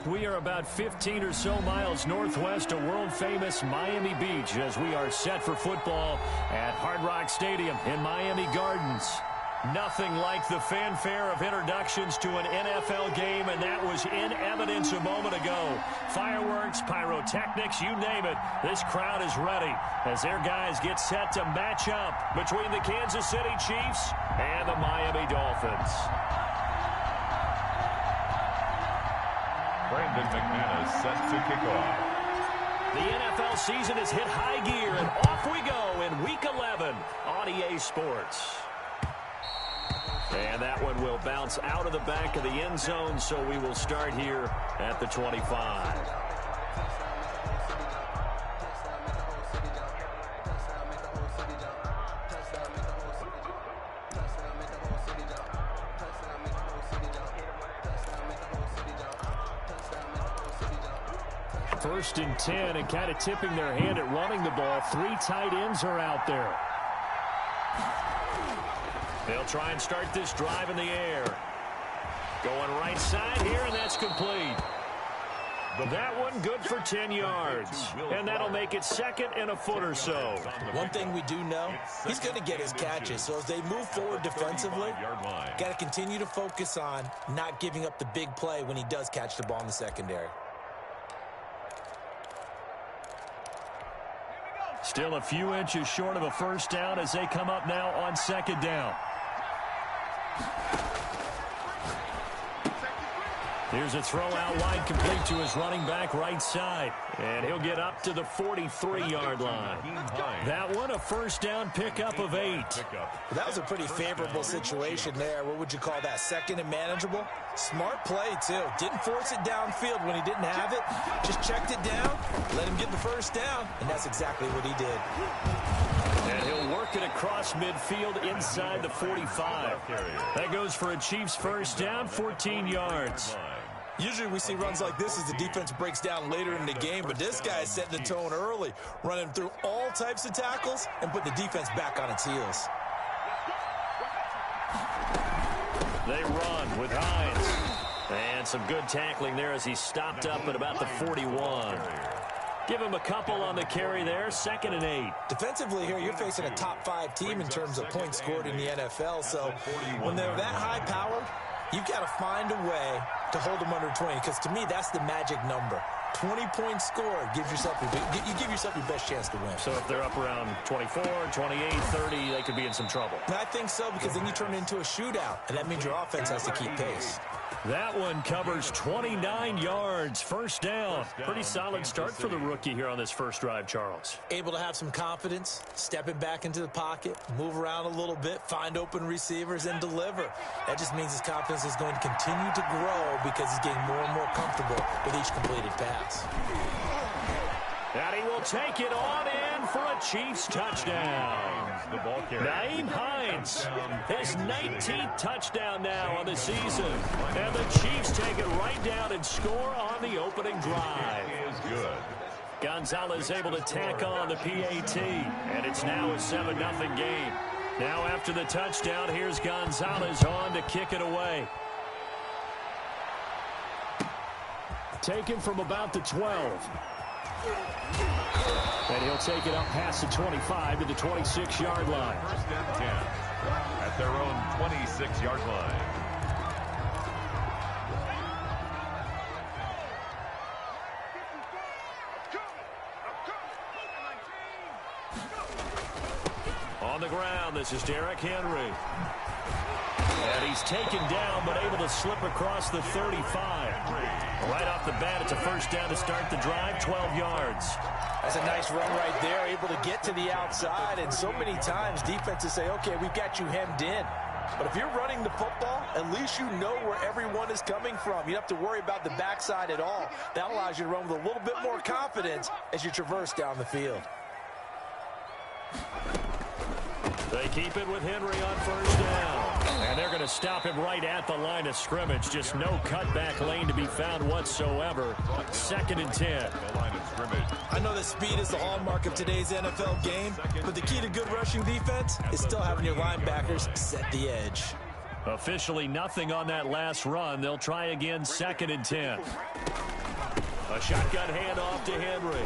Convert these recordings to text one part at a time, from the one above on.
We are about 15 or so miles northwest of world-famous Miami Beach as we are set for football at Hard Rock Stadium in Miami Gardens. Nothing like the fanfare of introductions to an NFL game, and that was in evidence a moment ago. Fireworks, pyrotechnics, you name it. This crowd is ready as their guys get set to match up between the Kansas City Chiefs and the Miami Dolphins. Brandon McManus set to kick off. The NFL season has hit high gear, and off we go in Week 11 on EA Sports. And that one will bounce out of the back of the end zone, so we will start here at the 25. First and 10, and kind of tipping their hand at running the ball. 3 tight ends are out there. They'll try and start this drive in the air. Going right side here, and that's complete. That one good for 10 yards. And that'll make it second and a foot or so. One thing we do know, he's going to get his catches. So as they move forward defensively, got to continue to focus on not giving up the big play when he does catch the ball in the secondary. Still a few inches short of a first down as they come up now on second down. Here's a throw out wide, complete to his running back right side. And he'll get up to the 43-yard line. That one a first down pickup of 8. That was a pretty favorable situation there. What would you call that? Second and manageable? Smart play, too. Didn't force it downfield when he didn't have it. Just checked it down, let him get the first down, and that's exactly what he did. And he'll work it across midfield inside the 45. That goes for a Chiefs first down, 14 yards. Usually we see runs like this as the defense breaks down later in the game, but this guy is setting the tone early, running through all types of tackles and put the defense back on its heels. They run with Hines. And some good tackling there as he stopped up at about the 41. Give him a couple on the carry there, 2nd and 8. Defensively here, you're facing a top 5 team in terms of points scored in the NFL, so when they're that high powered, you've got to find a way to hold them under 20, because to me, that's the magic number. 20 points scored gives yourself you give yourself your best chance to win. So if they're up around 24, 28, 30, they could be in some trouble. And I think so, because then you turn it into a shootout, and that means your offense has to keep pace. That one covers 29 yards, first down. Pretty solid start for the rookie here on this first drive, Charles. Able to have some confidence, stepping back into the pocket, move around a little bit, find open receivers, and deliver. That just means his confidence is going to continue to grow because he's getting more and more comfortable with each completed pass. And he will take it on in for a Chiefs touchdown. Nyheim Hines, his 19th touchdown now on the season. And the Chiefs take it right down and score on the opening drive. Good. Gonzalez able to tack on the PAT. And it's now a 7-0 game. Now after the touchdown, here's Gonzalez on to kick it away. Taken from about the 12. And he'll take it up past the 25 to the 26-yard line. First and 10 at their own 26-yard line. On the ground, this is Derrick Henry. And he's taken down, but able to slip across the 35. Right off the bat, it's a first down to start the drive, 12 yards. That's a nice run right there, able to get to the outside. And so many times defenses say, okay, we've got you hemmed in. But if you're running the football, at least you know where everyone is coming from. You don't have to worry about the backside at all. That allows you to run with a little bit more confidence as you traverse down the field. They keep it with Henry on first down. And they're going to stop him right at the line of scrimmage. Just no cutback lane to be found whatsoever. 2nd and 10. I know that speed is the hallmark of today's NFL game, but the key to good rushing defense is still having your linebackers set the edge. Officially nothing on that last run. They'll try again, 2nd and 10. A shotgun handoff to Henry.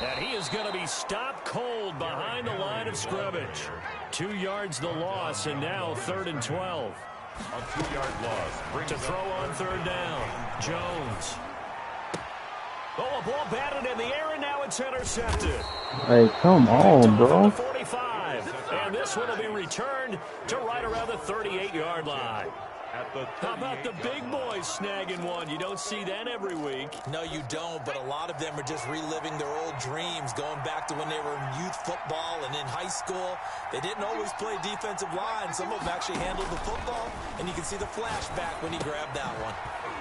And he is going to be stopped cold behind the line of scrimmage. 2 yards the loss, and now 3rd and 12. A 2-yard loss. To throw on 3rd down. Jones. Oh, a ball batted in the air, and now it's intercepted. Hey, come on, bro. 45, and this one will be returned to right around the 38-yard line. How about the big boys snagging one? You don't see that every week. No, you don't, but a lot of them are just reliving their old dreams, going back to when they were in youth football and in high school. They didn't always play defensive line. Some of them actually handled the football, and you can see the flashback when he grabbed that one.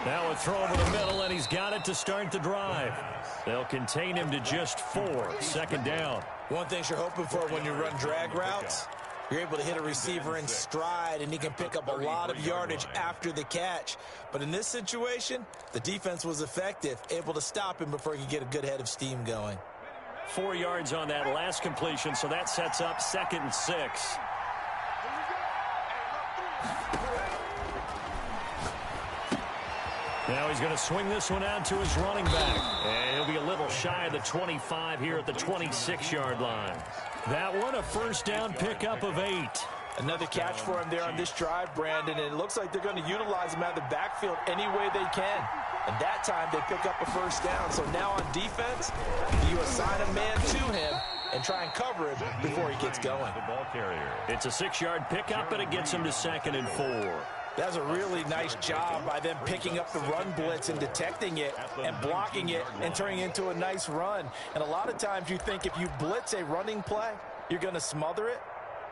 Now a throw over the middle, and he's got it to start the drive. They'll contain him to just 4. 2nd down. One thing you're hoping for when you run drag routes, you're able to hit a receiver in stride, and he can pick up a lot of yardage after the catch. But in this situation, the defense was effective, able to stop him before he could get a good head of steam going. 4 yards on that last completion, so that sets up 2nd and 6. Now he's going to swing this one out to his running back. And he'll be a little shy of the 25 here at the 26-yard line. That one, a 1st down pickup of 8. Another catch for him there on this drive, Brandon, and it looks like they're going to utilize him out of the backfield any way they can. And that time they pick up a 1st down. So now on defense, you assign a man to him and try and cover him before he gets going. The ball carrier. It's a 6-yard pickup, and it gets him to 2nd and 4. That's a really nice job by them picking up the run blitz and detecting it and blocking it and turning it into a nice run. And a lot of times you think if you blitz a running play, you're going to smother it.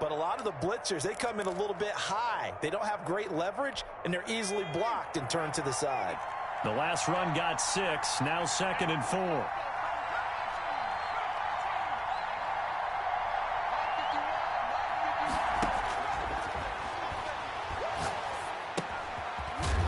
But a lot of the blitzers, they come in a little bit high. They don't have great leverage, and they're easily blocked and turned to the side. The last run got 6, now 2nd and 4.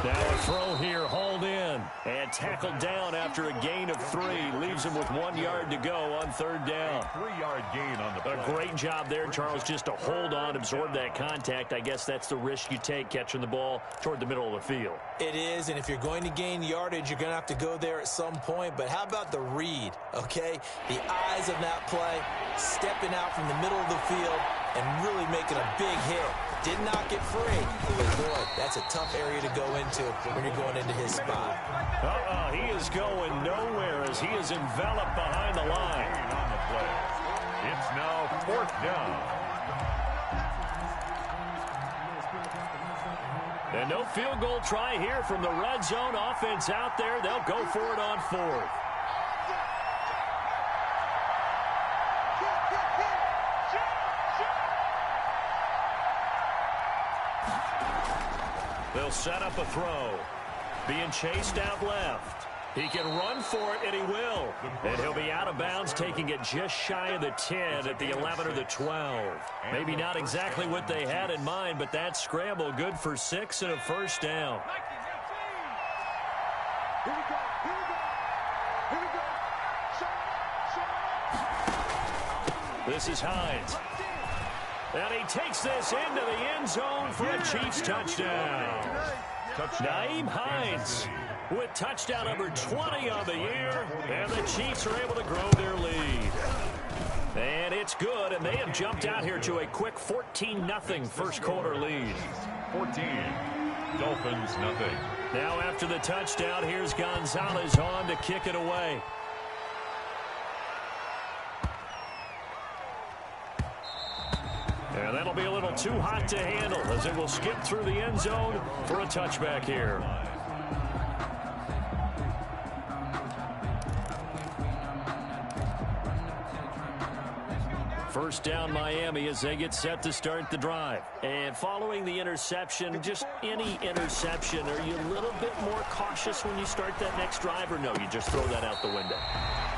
Now a throw here, hauled in, and tackled down after a gain of 3. Leaves him with 1 yard to go on 3rd down. 3-yard gain on the play. A great job there, Charles, just to hold on, absorb that contact. I guess that's the risk you take catching the ball toward the middle of the field. It is, and if you're going to gain yardage, you're going to have to go there at some point. But how about the read, okay? The eyes of that play, stepping out from the middle of the field and really making a big hit. Did not get free, but boy, that's a tough area to go into when you're going into his spot. He is going nowhere as he is enveloped behind the line. On the play. It's now 4th down. And no field goal try here from the red zone offense out there. They'll go for it on 4th. They'll set up a throw. Being chased out left. He can run for it, and he will. And he'll be out of bounds, taking it just shy of the 10 at the 11 or the 12. Maybe not exactly what they had in mind, but that scramble good for 6 and a 1st down. This is Hines. And he takes this into the end zone for a Chiefs touchdown. Nyheim Hines with touchdown number 20 on the year, and the Chiefs are able to grow their lead. And it's good, and they have jumped out here to a quick 14-0 first quarter lead. 14. Dolphins, nothing. Now after the touchdown, here's Gonzalez on to kick it away. And that'll be a little too hot to handle as it will skip through the end zone for a touchback here. First down Miami as they get set to start the drive. And following the interception, just any interception, are you a little bit more cautious when you start that next drive, or no, you just throw that out the window?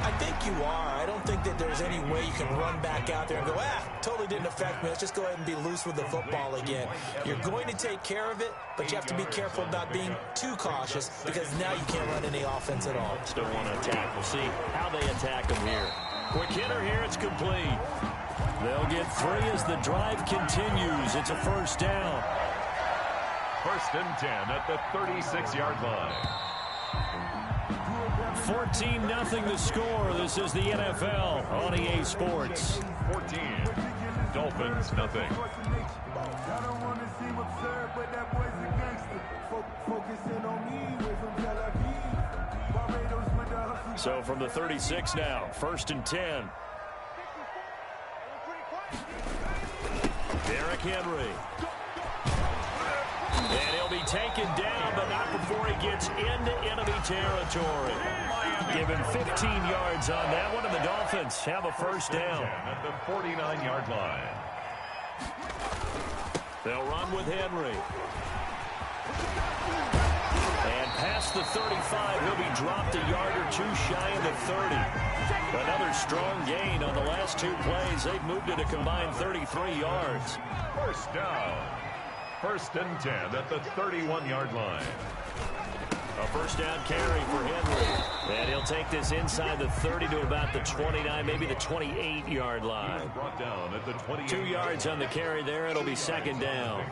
I think you are. I don't think that there's any way you can run back out there and go, totally didn't affect me. Let's just go ahead and be loose with the football again. You're going to take care of it, but you have to be careful about being too cautious because now you can't run any offense at all. Still want to attack. We'll see how they attack him here. Quick hitter here. It's complete. They'll get 3 as the drive continues. It's a first down. 1st and 10 at the 36-yard line. 14-0 the score. This is the NFL on EA Sports. 14. Dolphins, nothing. So from the 36 now, 1st and 10. Derrick Henry. And he'll be taken down, but not before he gets into enemy territory. Give him 15 yards on that one, and the Dolphins have a first down. At the 49-yard line. They'll run with Henry. And past the 35, he'll be dropped a yard or two shy of the 30. Another strong gain on the last two plays. They've moved it a combined 33 yards. First down. 1st and 10 at the 31-yard line. A first down carry for Henry. And he'll take this inside the 30 to about the 29, maybe the 28-yard line. Brought down at the 28. 2 yards on the carry there. It'll be second down.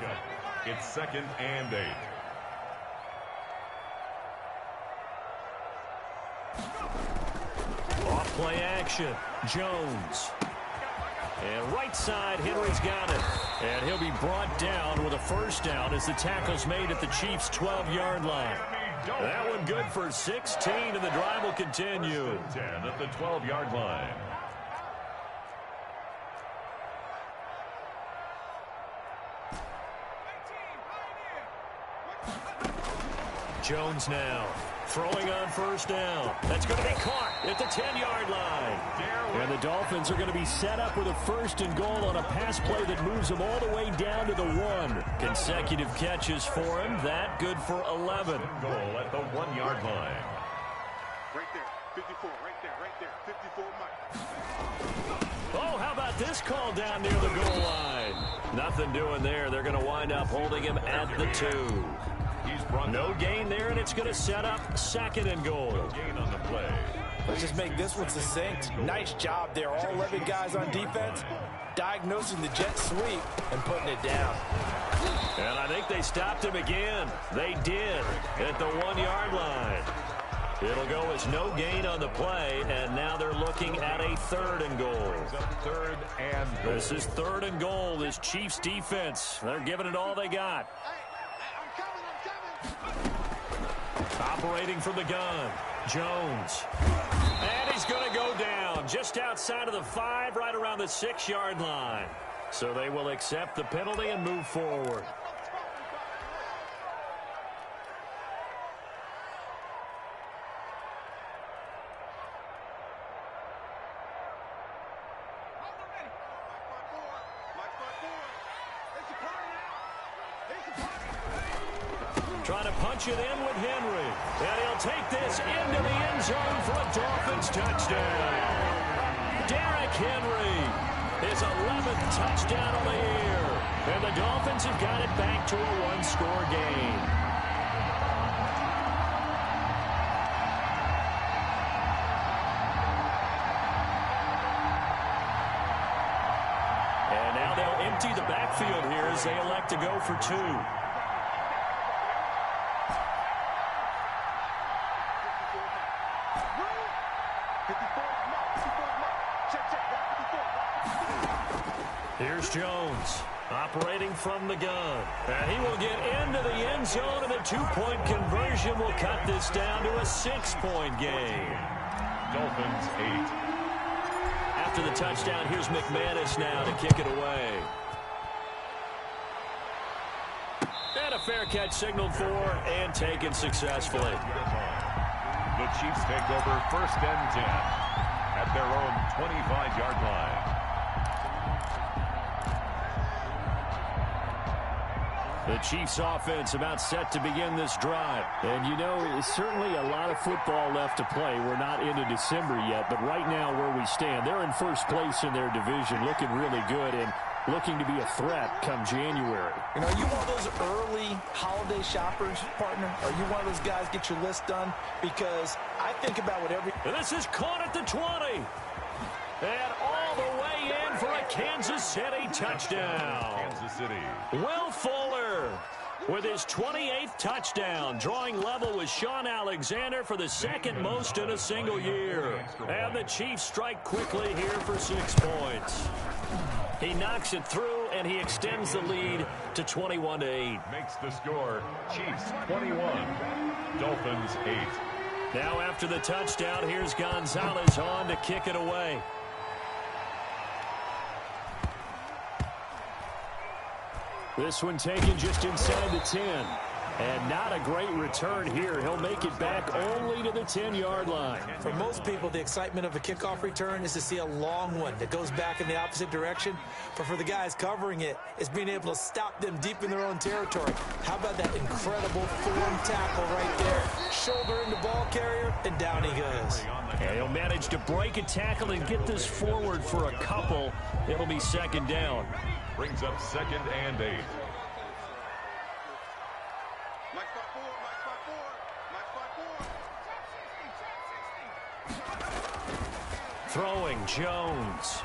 It's 2nd and 8. Off play action. Jones. And right side, Henry's got it. And he'll be brought down with a first down as the tackle's made at the Chiefs' 12-yard line. That one good for 16, and the drive will continue. 10 at the 12-yard line. Jones now throwing on first down. That's going to be caught at the 10-yard line. And the Dolphins are going to be set up with a 1st and goal on a pass play that moves them all the way down to the 1. Consecutive catches for him. That good for 11. Goal at the 1-yard line. Right there, 54, right there, 54, Mike. Oh, how about this call down near the goal line? Nothing doing there. They're going to wind up holding him at the 2. No gain there, and it's going to set up 2nd and goal. No gain on the play. Let's just make this one succinct. Nice job there. All 11 guys on defense diagnosing the jet sweep and putting it down. And I think they stopped him again. They did at the 1-yard line. It'll go as no gain on the play, and now they're looking at a 3rd and goal. 3rd and goal. This is 3rd and goal. This Chiefs defense, they're giving it all they got. Operating from the gun, Jones. And he's going to go down just outside of the 5, right around the 6-yard line. So they will accept the penalty and move forward. Trying to punch it in with Henry. And he'll take this into the end zone for a Dolphins touchdown. Derrick Henry, his 11th touchdown of the year. And the Dolphins have got it back to a 1-score game. And now they'll empty the backfield here as they elect to go for 2. Here's Jones operating from the gun. And he will get into the end zone, and the 2-point conversion will cut this down to a 6-point game. Dolphins 8. After the touchdown, here's McManus now to kick it away. And a fair catch signaled for and taken successfully. The Chiefs take over 1st and 10 at their own 25-yard line. The Chiefs offense about set to begin this drive. And, you know, there's certainly a lot of football left to play. We're not into December yet, but right now where we stand, they're in first place in their division, looking really good and looking to be a threat come January. You know, are you one of those early holiday shoppers, partner? Are you one of those guys get your list done? Because I think about what every... And this is caught at the 20. And all the way in for a Kansas City touchdown. Kansas City. Will Fuller with his 28th touchdown, drawing level with Sean Alexander for the second most in a single year. And the Chiefs strike quickly here for 6 points. He knocks it through, and he extends the lead to 21-8. Makes the score Chiefs 21, Dolphins 8. Now after the touchdown, here's Gonzalez on to kick it away. This one taken just inside the 10. And not a great return here. He'll make it back only to the 10-yard line. For most people, the excitement of a kickoff return is to see a long one that goes back in the opposite direction. But for the guys covering it, it's being able to stop them deep in their own territory. How about that incredible form tackle right there? Shoulder in the ball carrier, and down he goes. And he'll manage to break a tackle and get this forward for a couple. It'll be second down. Brings up 2nd and 8. Throwing Jones.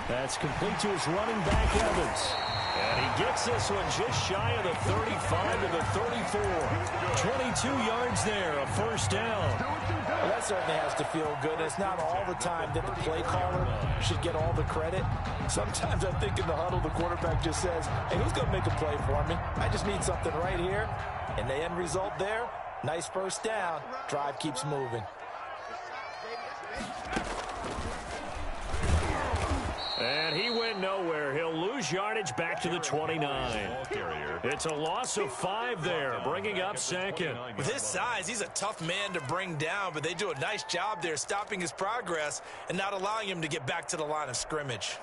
That's complete to his running back, Evans. And he gets this one just shy of the 35 to the 34. 22 yards there, a first down. Well, that certainly has to feel good. It's not all the time that the play caller should get all the credit. Sometimes I think in the huddle, the quarterback just says, hey, who's going to make a play for me? I just need something right here. And the end result there, nice first down. Drive keeps moving. And he went nowhere. He'll lose yardage back to the 29. It's a loss of 5 there, bringing up second. With his size, he's a tough man to bring down, but they do a nice job there stopping his progress and not allowing him to get back to the line of scrimmage.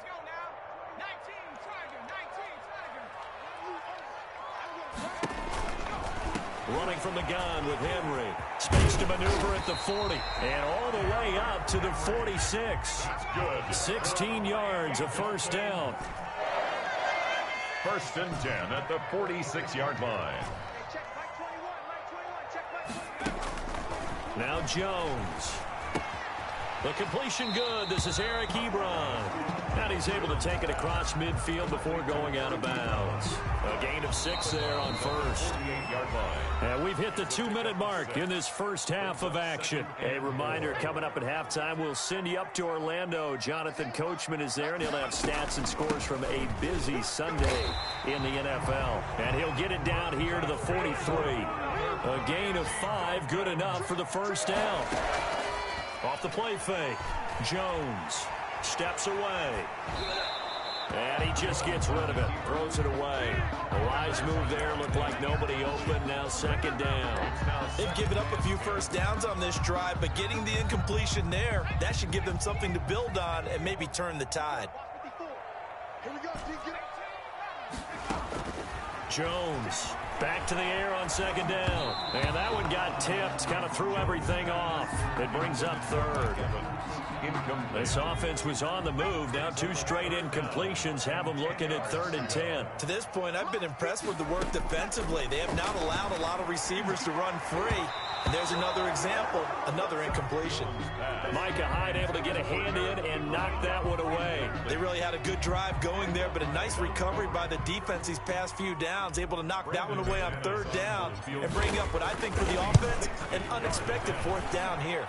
Running from the gun with Henry. Space to maneuver at the 40. And all the way up to the 46. 16 yards, a first down. 1st and 10 at the 46-yard line. Now Jones. The completion good. This is Eric Ebron. And he's able to take it across midfield before going out of bounds. A gain of 6 there on first. And we've hit the 2-minute mark in this first half of action. A reminder, coming up at halftime, we'll send you up to Orlando. Jonathan Coachman is there, and he'll have stats and scores from a busy Sunday in the NFL. And he'll get it down here to the 43. A gain of 5, good enough for the first down. Off the play fake, Jones steps away. And he just gets rid of it, throws it away. A wise move there, looked like nobody open, now second down. They've given up a few first downs on this drive, but getting the incompletion there, that should give them something to build on and maybe turn the tide. Here we go, Jones back to the air on second down. And that one got tipped, kind of threw everything off. It brings up third. This offense was on the move. Now 2 straight incompletions have them looking at 3rd and 10. To this point, I've been impressed with the work defensively. They have not allowed a lot of receivers to run free. And there's another example, another incompletion. Micah Hyde able to get a hand in and knock that one away. They really had a good drive going there, but a nice recovery by the defense these past few downs, able to knock that one away on 3rd down and bring up what I think for the offense, an unexpected 4th down here.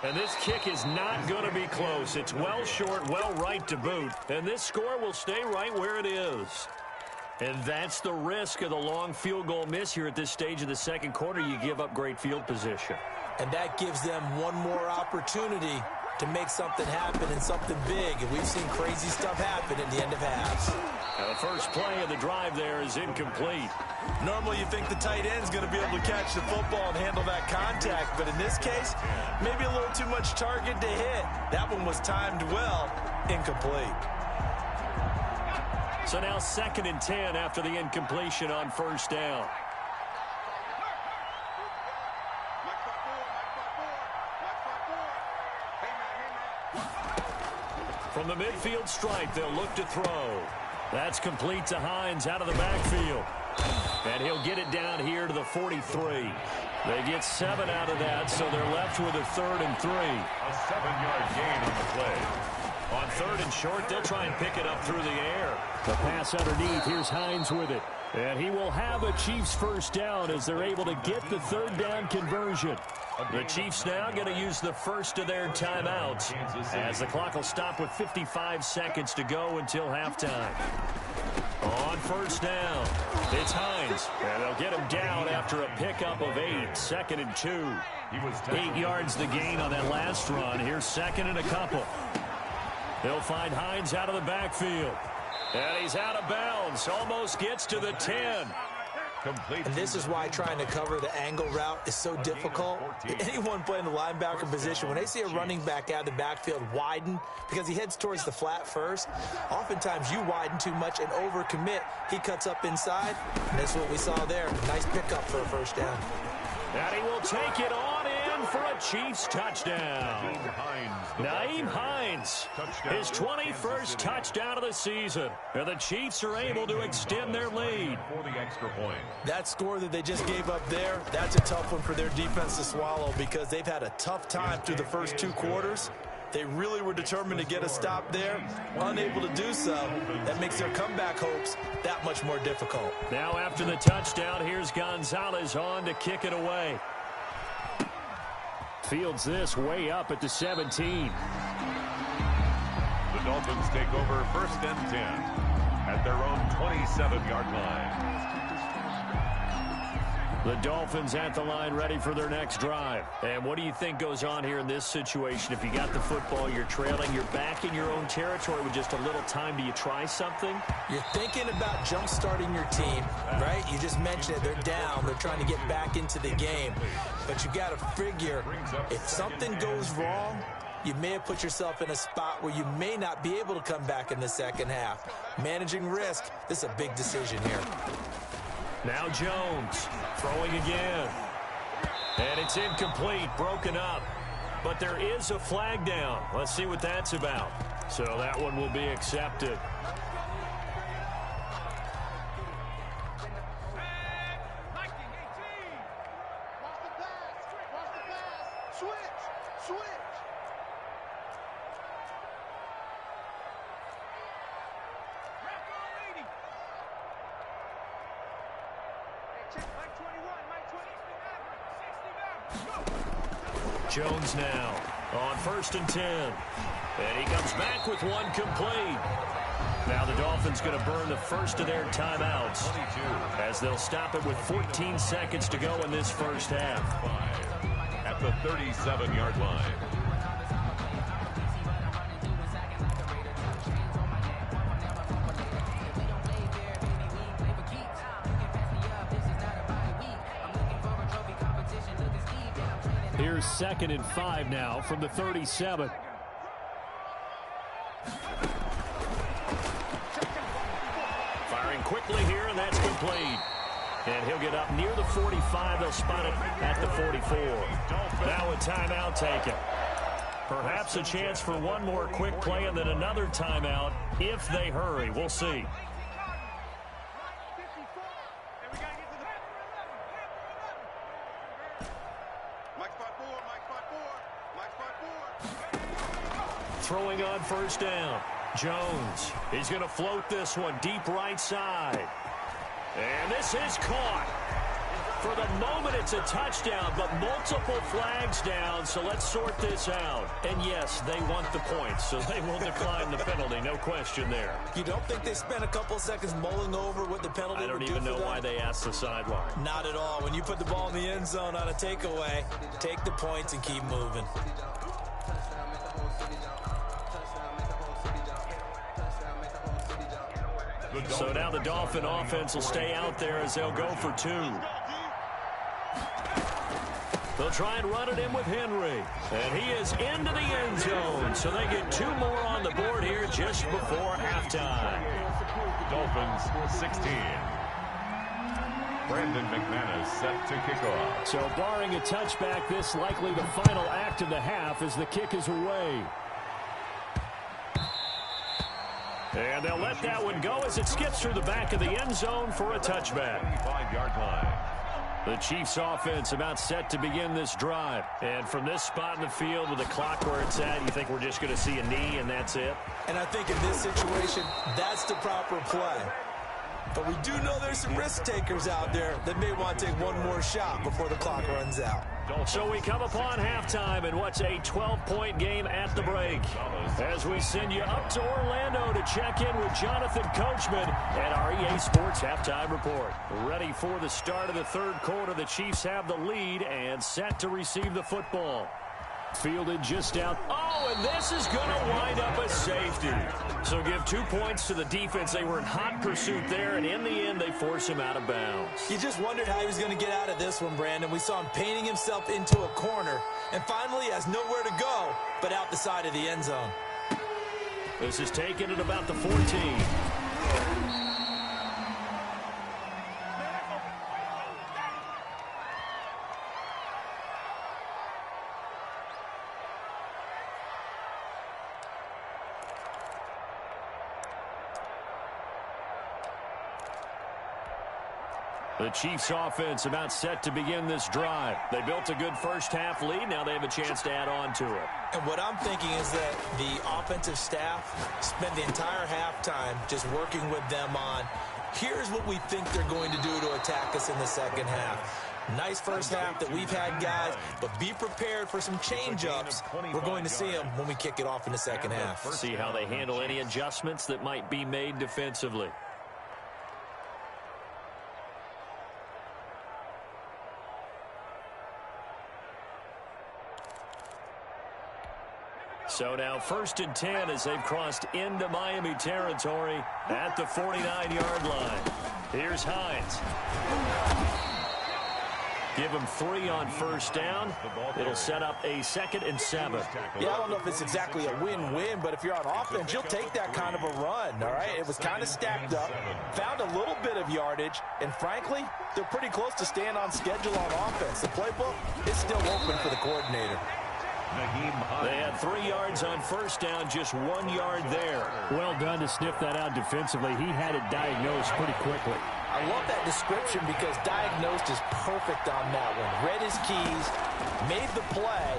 And this kick is not going to be close. It's well short, well right to boot. And this score will stay right where it is. And that's the risk of the long field goal miss here at this stage of the second quarter. You give up great field position. And that gives them one more opportunity to make something happen and something big. And we've seen crazy stuff happen at the end of halves. Now the first play of the drive there is incomplete. Normally you think the tight end's going to be able to catch the football and handle that contact. But in this case, maybe a little too much target to hit. That one was timed well. Incomplete. So now 2nd and 10 after the incompletion on first down. From the midfield stripe, they'll look to throw. That's complete to Hines out of the backfield. And he'll get it down here to the 43. They get 7 out of that, so they're left with a 3rd and 3. A 7-yard gain on the play. On 3rd and short, they'll try and pick it up through the air. The pass underneath. Here's Hines with it. And he will have a Chiefs first down as they're able to get the third down conversion. The Chiefs now going to use the first of their timeouts as the clock will stop with 55 seconds to go until halftime. On first down, it's Hines, and they'll get him down after a pickup of 8, 2nd and 2. 8 yards the gain on that last run. Here's 2nd and a couple. They'll find Hines out of the backfield. And he's out of bounds, almost gets to the 10. And this is why trying to cover the angle route is so difficult. Anyone playing the linebacker position, when they see a running back out of the backfield widen because he heads towards the flat first, oftentimes you widen too much and overcommit. He cuts up inside, and that's what we saw there. Nice pickup for a first down. And he will take it on in for a Chiefs touchdown. Nyheim Hines, his 21st touchdown of the season. And the Chiefs are able to extend their lead. For the extra point. That score that they just gave up there, that's a tough one for their defense to swallow because they've had a tough time through the first 2 quarters. They really were determined to get a stop there, unable to do so. That makes their comeback hopes that much more difficult. Now after the touchdown, here's Gonzalez on to kick it away. Fields this way up at the 17. The Dolphins take over 1st and 10 at their own 27-yard line. The Dolphins at the line ready for their next drive. And what do you think goes on here in this situation? If you got the football, you're trailing, you're back in your own territory with just a little time. Do you try something? You're thinking about jump-starting your team, right? You just mentioned it. They're down. They're trying to get back into the game. But you got to figure if something goes wrong, you may have put yourself in a spot where you may not be able to come back in the second half. Managing risk, this is a big decision here. Now Jones throwing again. And it's incomplete, broken up. But there is a flag down. Let's see what that's about. So that one will be accepted. Jones now on 1st and 10. And he comes back with one complete. Now the Dolphins going to burn the first of their timeouts as they'll stop it with 14 seconds to go in this first half. At the 37-yard line. Here's 2nd and 5 now from the 37. Firing quickly here, and that's complete. And he'll get up near the 45. They'll spot it at the 44. Now a timeout taken. Perhaps a chance for one more quick play and then another timeout if they hurry. We'll see. Throwing on first down. Jones. He's going to float this one deep right side. And this is caught. For the moment, it's a touchdown, but multiple flags down, so let's sort this out. And yes, they want the points, so they will decline the penalty, no question there. You don't think they spent a couple seconds mulling over what the penalty would do for them? I don't even know why they asked the sideline. Not at all. When you put the ball in the end zone on a takeaway, take the points and keep moving. So now the Dolphin offense will stay out there as they'll go for 2. They'll try and run it in with Henry. And he is into the end zone. So they get 2 more on the board here just before halftime. Dolphins 16. Brandon McManus set to kick off. So barring a touchback, this likely the final act of the half as the kick is away. And they'll let that one go as it skips through the back of the end zone for a touchback. 25-yard line. The Chiefs offense about set to begin this drive. And from this spot in the field with the clock where it's at, you think we're just going to see a knee and that's it? And I think in this situation, that's the proper play. But we do know there's some risk takers out there that may want to take one more shot before the clock runs out. So we come upon halftime in what's a 12-point game at the break. As we send you up to Orlando to check in with Jonathan Coachman at our EA Sports Halftime Report. Ready for the start of the third quarter. The Chiefs have the lead and set to receive the football. Fielded just out. Oh, and this is going to wind up a safety. So give 2 points to the defense. They were in hot pursuit there, and in the end, they force him out of bounds. You just wondered how he was going to get out of this one, Brandon. We saw him painting himself into a corner, and finally has nowhere to go but out the side of the end zone. This is taken at about the 14. The Chiefs offense about set to begin this drive. They built a good first half lead. Now they have a chance to add on to it. And what I'm thinking is that the offensive staff spent the entire halftime just working with them on, here's what we think they're going to do to attack us in the second half. Nice first half that we've had, guys, but be prepared for some change-ups. We're going to see them when we kick it off in the second half. See how they handle any adjustments that might be made defensively. So now 1st and 10 as they've crossed into Miami territory at the 49-yard line. Here's Hines. Give him 3 on first down. It'll set up a 2nd and 7. Yeah, I don't know if it's exactly a win-win, but if you're on offense, you'll take that kind of a run, all right? It was kind of stacked up, found a little bit of yardage, and frankly, they're pretty close to staying on schedule on offense. The playbook is still open for the coordinator. They had 3 yards on first down, just 1 yard there. Well done to sniff that out defensively. He had it diagnosed pretty quickly. I love that description because diagnosed is perfect on that one. Read his keys, made the play,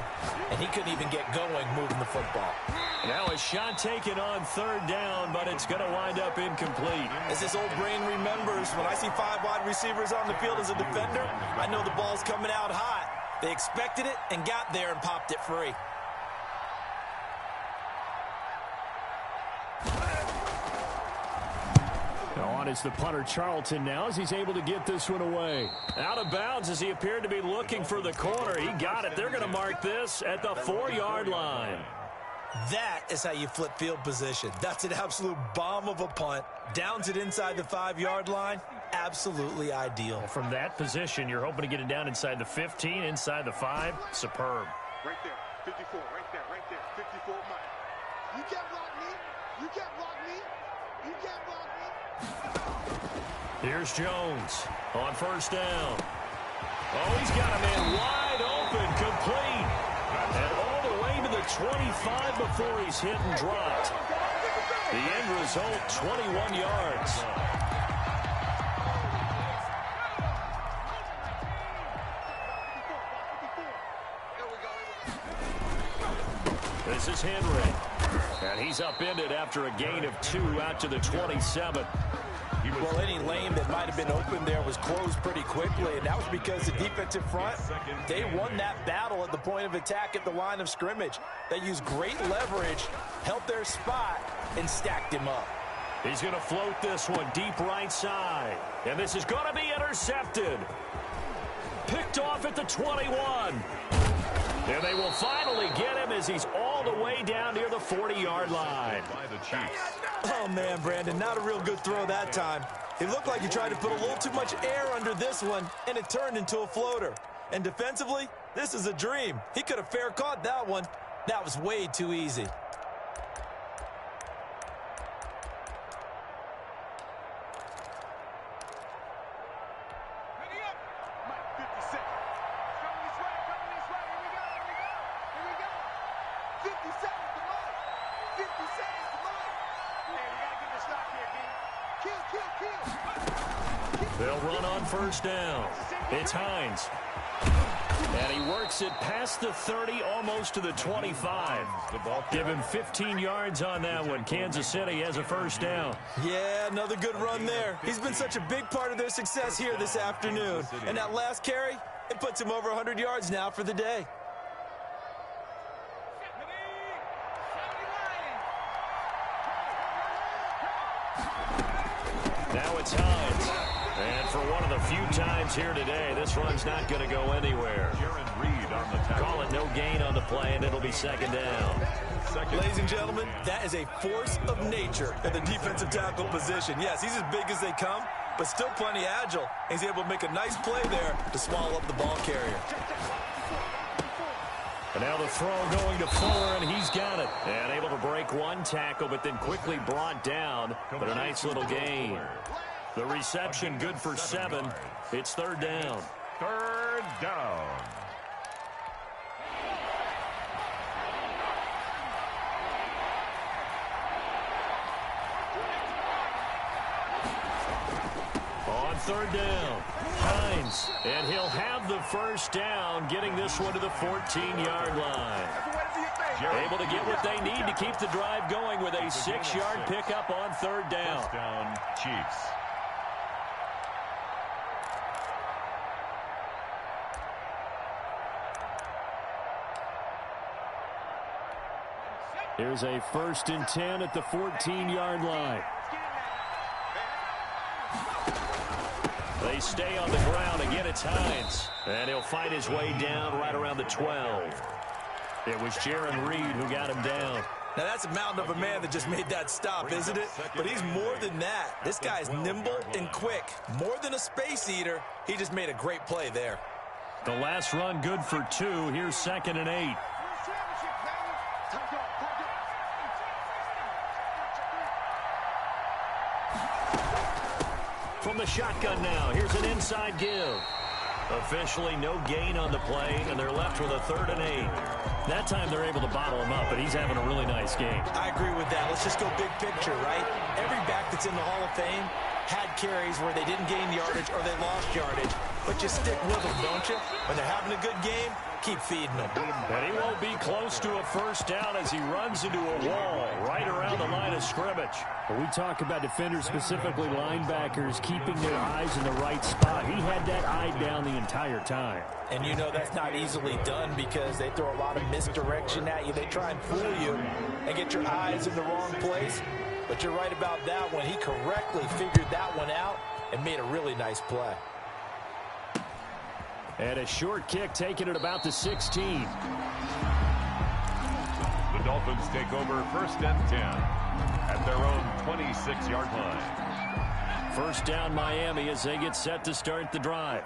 and he couldn't even get going moving the football. Now a shot taken on 3rd down, but it's going to wind up incomplete. As this old brain remembers, when I see 5 wide receivers on the field as a defender, I know the ball's coming out hot. They expected it and got there and popped it free. On is the punter Charlton now as he's able to get this one away. Out of bounds as he appeared to be looking for the corner. He got it. They're going to mark this at the 4-yard line. That is how you flip field position. That's an absolute bomb of a punt. Downs it inside the 5-yard line. Absolutely ideal. From that position, you're hoping to get it down inside the 15, inside the 5. Superb. Right there, 54, right there, 54 mile. You can't block me. You can't block me. You can't block me. Here's Jones on first down. Oh, he's got a man wide open, complete. And all the way to the 25 before he's hit and dropped. The end result, 21 yards. This is Henry. And he's upended after a gain of 2 out to the 27. Well, any lane that might have been open there was closed pretty quickly, and that was because the defensive front, they won that battle at the point of attack at the line of scrimmage. They used great leverage, held their spot, and stacked him up. He's going to float this one deep right side. And this is going to be intercepted. Picked off at the 21. And they will finally get him as he's all the way down near the 40-yard line. Oh, man, Brandon, not a real good throw that time. It looked like he tried to put a little too much air under this one, and it turned into a floater. And defensively, this is a dream. He could have fair caught that one. That was way too easy. They'll run on first down. It's Hines. And he works it past the 30, almost to the 25. Give him 15 yards on that one. Kansas City has a first down. Yeah, another good run there. He's been such a big part of their success here this afternoon. And that last carry, it puts him over 100 yards now for the day. Now it's Hines. And for one of the few times here today, this run's not going to go anywhere. Call it no gain on the play, and it'll be second down. Ladies and gentlemen, that is a force of nature at the defensive tackle position. Yes, he's as big as they come, but still plenty agile. He's able to make a nice play there to swallow up the ball carrier. And now the throw going to Fuller, and he's got it. And able to break one tackle, but then quickly brought down. But a nice little gain. The reception good for 7. It's third down. Third down. On third down, Hines. And he'll have the first down, getting this one to the 14-yard line. Able to get what they need to keep the drive going with a 6-yard pickup on third down. First down, Chiefs. Here's a 1st and 10 at the 14-yard line. They stay on the ground. Again, it's Hines. And he'll fight his way down right around the 12. It was Jaron Reed who got him down. Now, that's a mountain of a man that just made that stop, isn't it? But he's more than that. This guy's nimble and quick. More than a space eater, he just made a great play there. The last run good for 2. Here's 2nd and 8. From the shotgun now, here's an inside give. Officially no gain on the play, and they're left with a 3rd and 8. That time they're able to bottle him up, but he's having a really nice game. I agree with that. Let's just go big picture, right? Every back that's in the Hall of Fame had carries where they didn't gain yardage or they lost yardage. But you stick with them, don't you? When they're having a good game, keep feeding them. And he won't be close to a first down as he runs into a wall right around the line of scrimmage. When we talk about defenders, specifically linebackers, keeping their eyes in the right spot, he had that eye down the entire time. And you know that's not easily done because they throw a lot of misdirection at you. They try and fool you and get your eyes in the wrong place. But you're right about that one. He correctly figured that one out and made a really nice play. And a short kick taken at about the 16. The Dolphins take over 1st and 10 at their own 26-yard line. First down Miami as they get set to start the drive.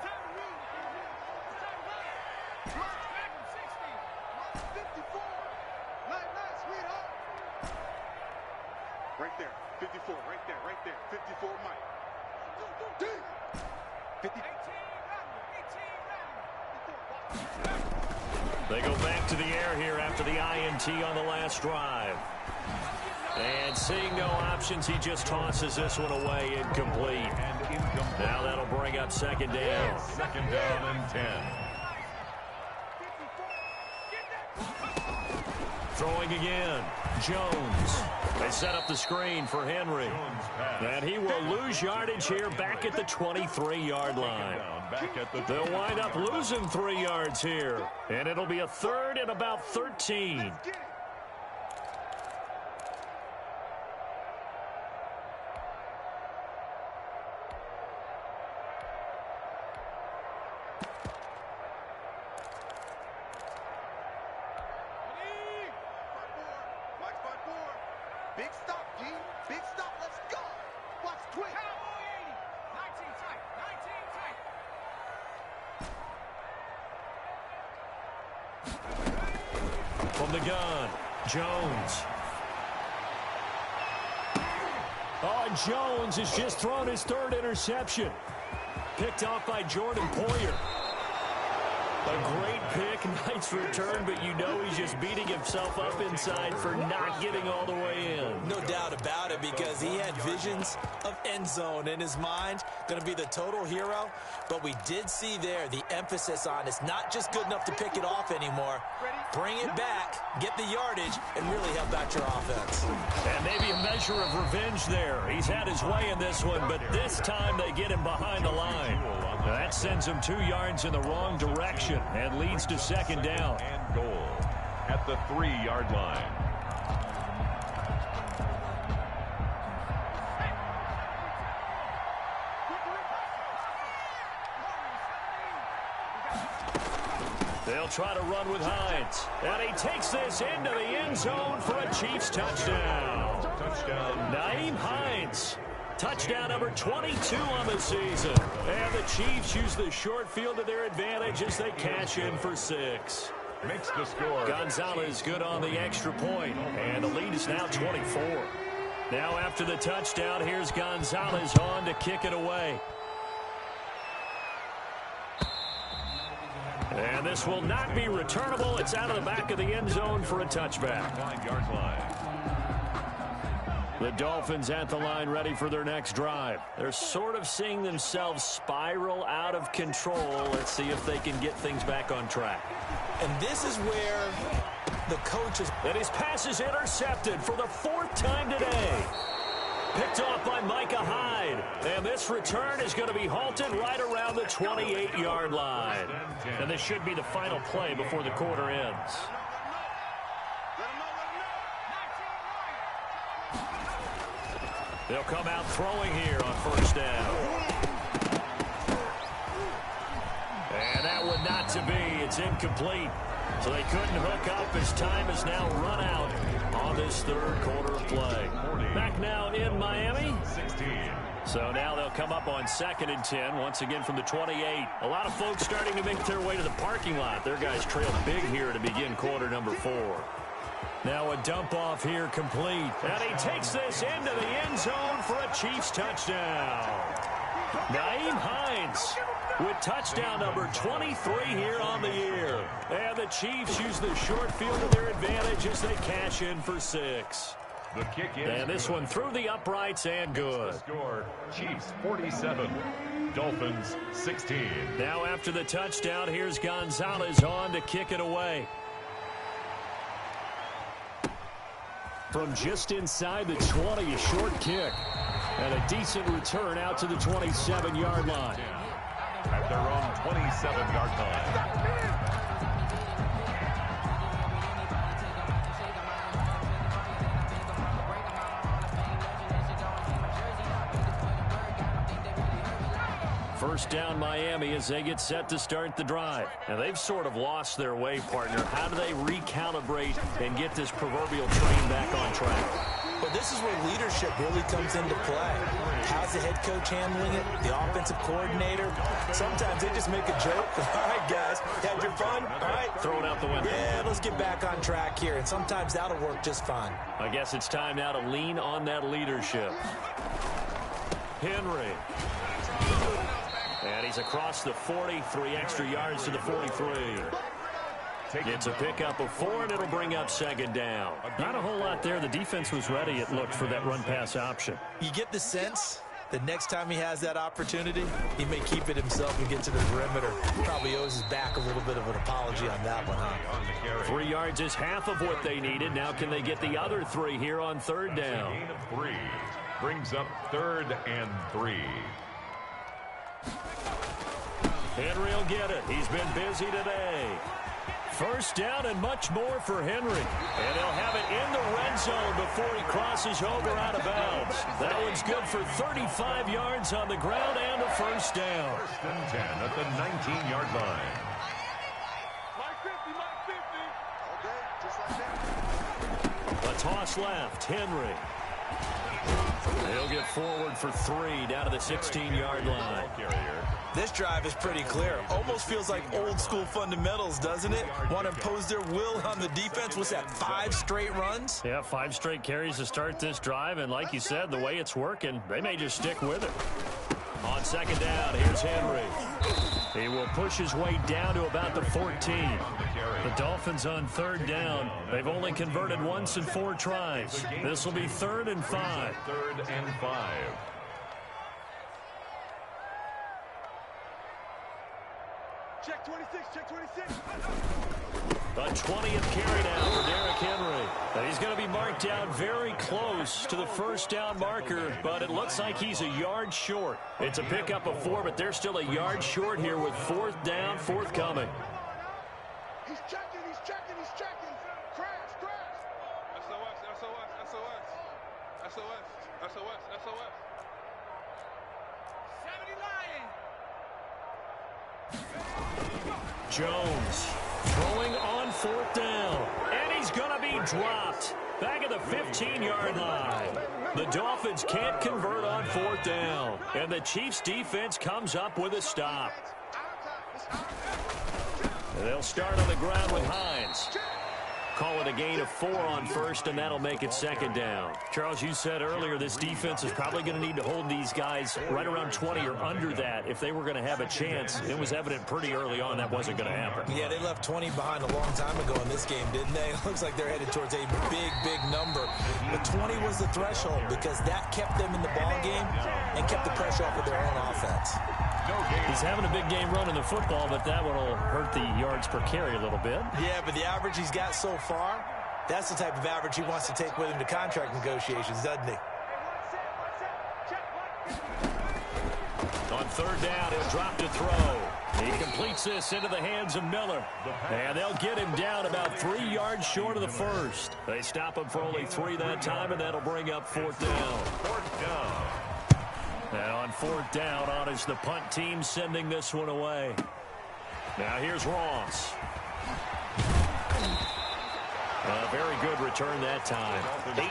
Right there, 54, right there, 54, Mike. 50. They go back to the air here after the INT on the last drive. And seeing no options, he just tosses this one away incomplete. Now that'll bring up 2nd down. 2nd down and 10. Throwing again. Jones. They set up the screen for Henry. And he will lose yardage here back at the 23-yard line. They'll wind up losing 3 yards here. And it'll be a 3rd and about 13. Big stop, G. Big stop. Let's go. Watch quick. Cowboy 19 tight. 19 tight. From the gun, Jones. Oh, and Jones has just thrown his 3rd interception. Picked off by Jordan Poyer. A great pick, nice return, but you know he's just beating himself up inside for not getting all the way in. No doubt about it, because he had visions of end zone in his mind. Going to be the total hero. But we did see there the emphasis on it's not just good enough to pick it off anymore. Bring it back, get the yardage, and really help out your offense. And maybe a measure of revenge there. He's had his way in this one, but this time they get him behind the line. That sends him 2 yards in the wrong direction and leads to second down. And goal at the 3-yard line. They'll try to run with Hines. And he takes this into the end zone for a Chiefs touchdown. Nyheim Hines. Touchdown number 22 on the season. And the Chiefs use the short field to their advantage as they cash in for 6. Makes the score. Gonzalez good on the extra point. And the lead is now 24. Now after the touchdown, here's Gonzalez on to kick it away. And this will not be returnable. It's out of the back of the end zone for a touchback. 5-yard line. The Dolphins at the line ready for their next drive. They're sort of seeing themselves spiral out of control. Let's see if they can get things back on track. And this is where the coaches... And his pass is intercepted for the 4th time today. Picked off by Micah Hyde. And this return is going to be halted right around the 28-yard line. And this should be the final play before the quarter ends. They'll come out throwing here on first down. And that one not to be. It's incomplete. So they couldn't hook up as time has now run out on this 3rd quarter of play. Back now in Miami. 16. So now they'll come up on 2nd and 10, once again from the 28. A lot of folks starting to make their way to the parking lot. Their guys trail big here to begin quarter number 4. Now a dump off here complete. And he takes this into the end zone for a Chiefs touchdown. Nyheim Hines with touchdown number 23 here on the year. And the Chiefs use the short field to their advantage as they cash in for 6. The kick is and this one through the uprights and good. The score, Chiefs 47, Dolphins 16. Now after the touchdown, here's Gonzalez on to kick it away. From just inside the 20, a short kick. And a decent return out to the 27-yard line. At their own 27-yard line. First down Miami as they get set to start the drive. And they've sort of lost their way, partner. How do they recalibrate and get this proverbial train back on track? But this is where leadership really comes into play. How's the head coach handling it? The offensive coordinator? Sometimes they just make a joke. All right, guys, had your fun? All right. Throw it out the window. Yeah, let's get back on track here. And sometimes that'll work just fine. I guess it's time now to lean on that leadership. Henry. And he's across the 40, 3 extra yards to the 43. It's a pickup of 4, and it'll bring up second down. Not a whole lot there. The defense was ready, it looked, for that run-pass option. You get the sense that next time he has that opportunity, he may keep it himself and get to the perimeter. Probably owes his back a little bit of an apology on that one, huh? 3 yards is half of what they needed. Now can they get the other 3 here on third down? Gain of 3 brings up 3rd and 3. Henry will get it. He's been busy today. First down and much more for Henry. And he'll have it in the red zone before he crosses over out of bounds. That one's good for 35 yards on the ground and a first down. 1st and 10 at the 19-yard line. A toss left. Henry. He'll get forward for 3 down to the 16-yard line. This drive is pretty clear. Almost feels like old school fundamentals, doesn't it? Want to impose their will on the defense. What's that, 5 straight runs? Yeah, 5 straight carries to start this drive. And like you said, the way it's working, they may just stick with it. On second down, here's Henry. He will push his way down to about the 14. The Dolphins on third down. They've only converted once in 4 tries. This will be 3rd and 5. 3rd and 5. Check 26, check 26. A 20th carry now for Derrick Henry. And he's going to be marked down very close to the first down marker, but it looks like he's a yard short. It's a pickup of 4, but they're still a yard short here with 4th down forthcoming. He's checking, he's checking, he's checking. Crash, crash. SOS, SOS, SOS. SOS, SOS, SOS. 70 Lions. Jones throwing on 4th down, and he's going to be dropped back at the 15-yard line. The Dolphins can't convert on 4th down, and the Chiefs defense comes up with a stop. And they'll start on the ground with Hines. Call it a gain of 4 on 1st, and that'll make it 2nd down. Charles, you said earlier this defense is probably going to need to hold these guys right around 20 or under that if they were going to have a chance. It was evident pretty early on that wasn't going to happen. Yeah, they left 20 behind a long time ago in this game, didn't they? It looks like they're headed towards a big, big number. But 20 was the threshold because that kept them in the ball game and kept the pressure off of their own offense. He's having a big game running the football, but that one will hurt the yards per carry a little bit. Yeah, but the average he's got so far, that's the type of average he wants to take with him to contract negotiations, doesn't he? On 3rd down, he'll drop to throw. He completes this into the hands of Miller. And they'll get him down about 3 yards short of the first. They stop him for only 3 that time, and that'll bring up 4th down. 4th down. And on 4th down, on is the punt team sending this one away. Now here's Ross. A very good return that time.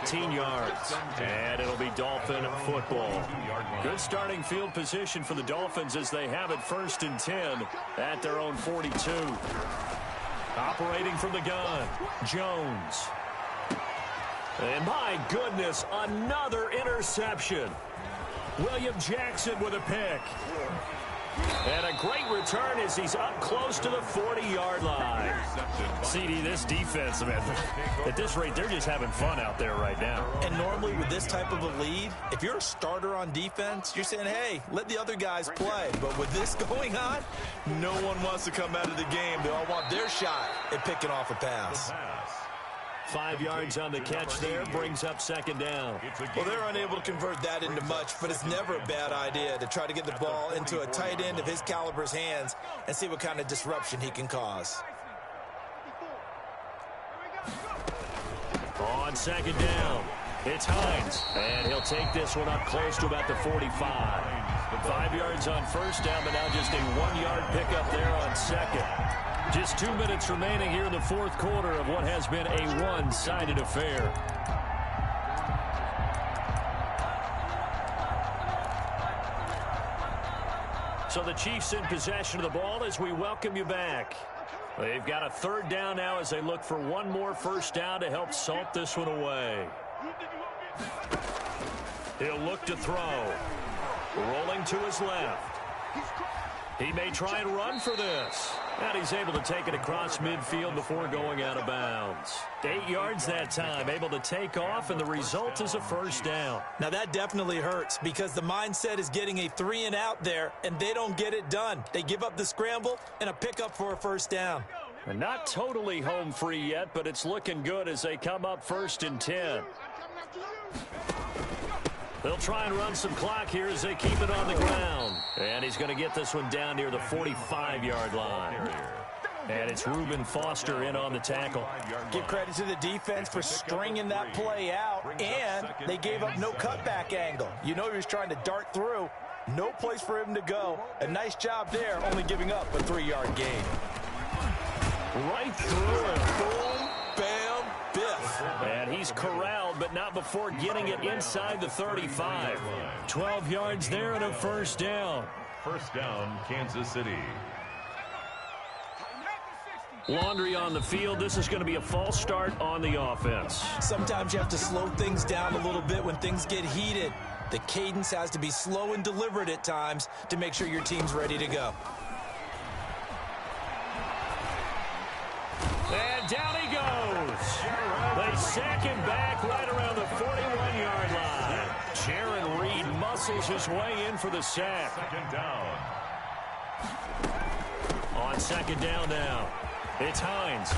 18 yards. And it'll be Dolphin football. Good starting field position for the Dolphins as they have it 1st and 10 at their own 42. Operating from the gun, Jones. And my goodness, another interception. William Jackson with a pick. And a great return as he's up close to the 40-yard line. CD, this defense, man, at this rate, they're just having fun out there right now. And normally with this type of a lead, if you're a starter on defense, you're saying, hey, let the other guys play. But with this going on, no one wants to come out of the game. They all want their shot at picking off a pass. 5 yards on the catch there, brings up 2nd down. Well, they're unable to convert that into much, but it's never a bad idea to try to get the ball into a tight end of his caliber's hands and see what kind of disruption he can cause. On 2nd down, it's Hines, and he'll take this one up close to about the 45. 5 yards on 1st down, but now just a 1-yard pickup there on 2nd. Just 2 minutes remaining here in the 4th quarter of what has been a one-sided affair. So the Chiefs in possession of the ball as we welcome you back. They've got a 3rd down now as they look for one more 1st down to help salt this one away. He'll look to throw. Rolling to his left. He may try and run for this. And he's able to take it across midfield before going out of bounds. 8 yards that time, able to take off, and the result is a 1st down. Now that definitely hurts because the mindset is getting a 3 and out there, and they don't get it done. They give up the scramble and a pickup for a 1st down. And not totally home free yet, but it's looking good as they come up 1st and 10. They'll try and run some clock here as they keep it on the ground. And he's going to get this one down near the 45-yard line. And it's Reuben Foster in on the tackle. Give credit to the defense for stringing that play out, and they gave up no cutback angle. You know he was trying to dart through. No place for him to go. A nice job there, only giving up a 3-yard gain. Right through and boom, bam, biff. And he's corralled, but not before getting it inside the 35. 12 yards there and a 1st down. 1st down, Kansas City. Laundry on the field. This is going to be a false start on the offense. Sometimes you have to slow things down a little bit when things get heated. The cadence has to be slow and deliberate at times to make sure your team's ready to go. And down he goes. They sack him back right around the 41-yard line. Jaron Reed muscles his way in for the sack. Second down. On second down now, it's Hines.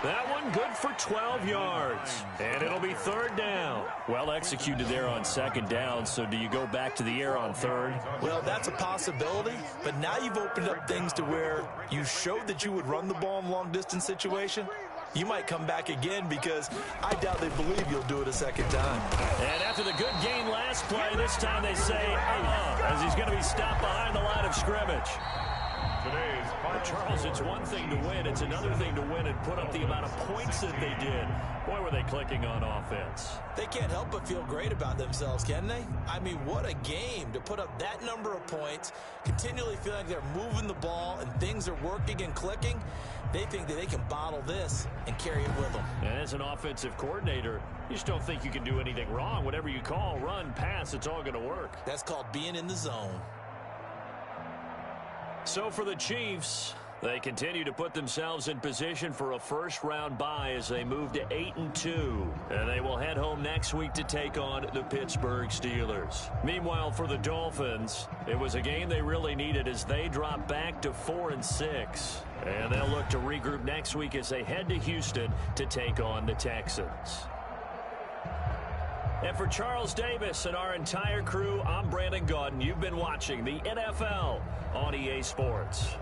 That one good for 12 yards. And it'll be third down. Well executed there on second down, so do you go back to the air on third? Well, that's a possibility, but now you've opened up things to where you showed that you would run the ball in a long-distance situation. You might come back again because I doubt they believe you'll do it a second time. And after the good gain last play, this time they say, as he's going to be stopped behind the line of scrimmage. Today's final Charles, it's one thing to win. It's another thing to win and put up the amount of points that they did. Boy, were they clicking on offense. They can't help but feel great about themselves, can they? I mean, what a game to put up that number of points, continually feeling like they're moving the ball and things are working and clicking. They think that they can bottle this and carry it with them. And as an offensive coordinator, you just don't think you can do anything wrong. Whatever you call, run, pass, it's all going to work. That's called being in the zone. So for the Chiefs, they continue to put themselves in position for a first-round bye as they move to 8-2. And they will head home next week to take on the Pittsburgh Steelers. Meanwhile, for the Dolphins, it was a game they really needed as they drop back to 4-6. And they'll look to regroup next week as they head to Houston to take on the Texans. And for Charles Davis and our entire crew, I'm Brandon Gaudin. You've been watching the NFL on EA Sports.